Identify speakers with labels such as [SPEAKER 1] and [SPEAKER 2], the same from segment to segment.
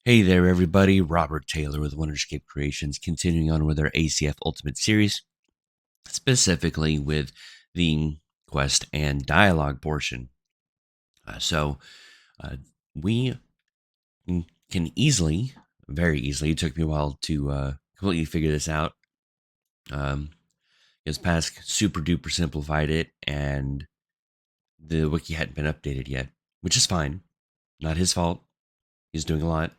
[SPEAKER 1] Hey there, everybody. Robert Taylor with Wonderscape Creations, continuing on with our ACF Ultimate Series, specifically with the quest and dialogue portion. So, uh, we can easily, very easily, it took me a while to completely figure this out. Because Pask super duper simplified it, and the wiki hadn't been updated yet, which is fine. Not his fault. He's doing a lot.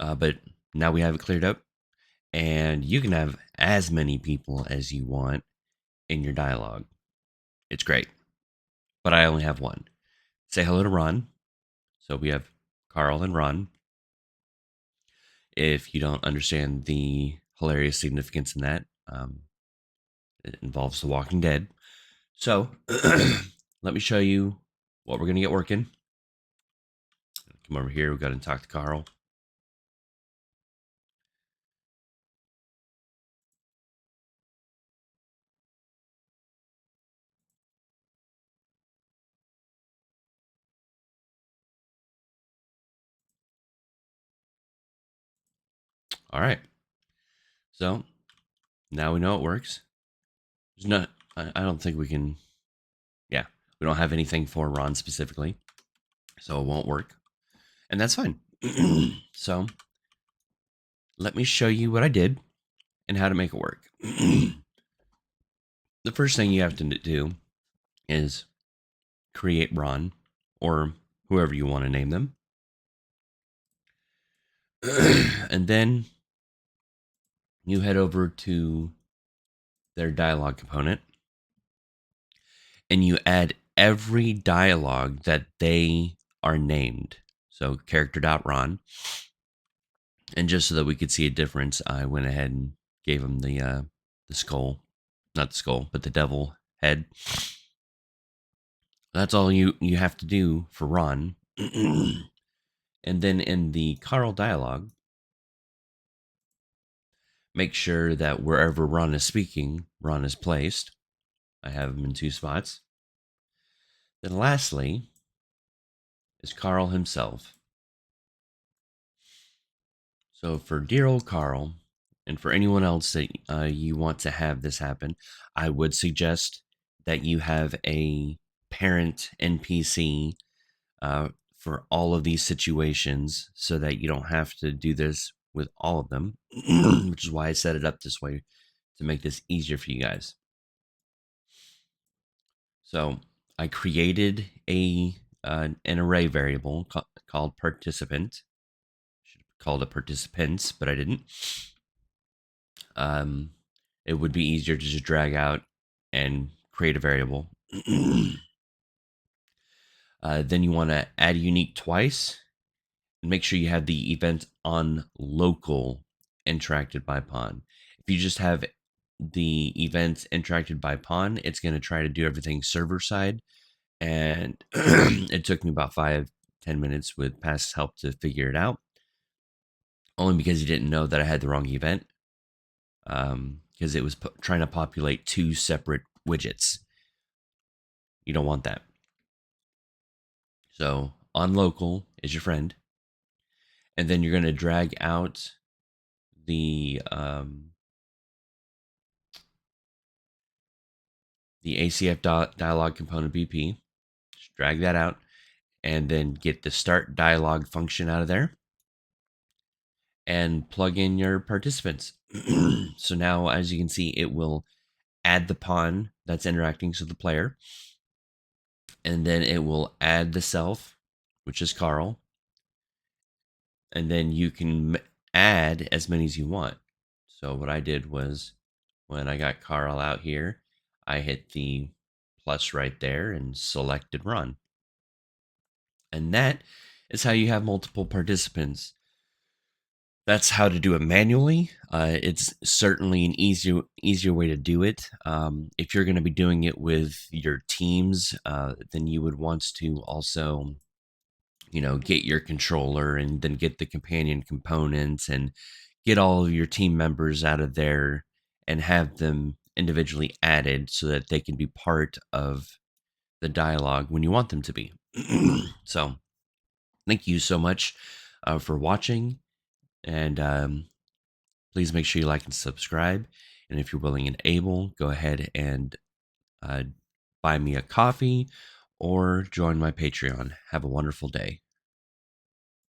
[SPEAKER 1] But now we have it cleared up, and you can have as many people as you want in your dialogue. It's great, but I only have one. Say hello to Ron. So we have Carl and Ron. If you don't understand the hilarious significance in that, it involves The Walking Dead. So let me show you what we're going to get working. Come over here. We've got to talk to Carl. All right. So now we know it works. There's not, I don't think we can, yeah, we don't have anything for Ron specifically, so it won't work. And that's fine. So let me show you what I did and how to make it work. The first thing you have to do is create Ron or whoever you want to name them. And then you head over to their dialogue component and you add every dialogue that they are named. So character.ron. And just so that we could see a difference, I went ahead and gave them the skull, not the skull, but the devil head. That's all you have to do for Ron. And then in the Carl dialogue, make sure that wherever Ron is speaking, Ron is placed. I have him in 2 spots. Then lastly is Carl himself. So for dear old Carl, and for anyone else that you want to have this happen, I would suggest that you have a parent NPC for all of these situations so that you don't have to do this with all of them, which is why I set it up this way to make this easier for you guys. So I created an array variable called participant. Should have called it participants, but I didn't. It would be easier to just drag out and create a variable. Then you want to add unique twice and make sure you have the event on local interacted by pawn. If you just have the event interacted by pawn, it's going to try to do everything server side. And it took me about 5-10 minutes with Pask's help to figure it out. Only because he didn't know that I had the wrong event. Because it was trying to populate 2 separate widgets. You don't want that. So on local is your friend. And then you're going to drag out the ACF dialog component BP. Just drag that out and then get the start dialog function out of there and plug in your participants. So now, as you can see, it will add the pawn that's interacting, so the player, and then it will add the self, which is Carl, and then you can add as many as you want. So what I did was, when I got Carl out here, I hit the plus right there and selected Ron. And that is how you have multiple participants. That's how to do it manually. It's certainly an easier way to do it. If you're going to be doing it with your teams, then you would want to also, get your controller and then get the companion components and get all of your team members out of there and have them individually added so that they can be part of the dialogue when you want them to be. So thank you so much for watching. And please make sure you like and subscribe. And if you're willing and able, go ahead and buy me a coffee or join my Patreon. Have a wonderful day.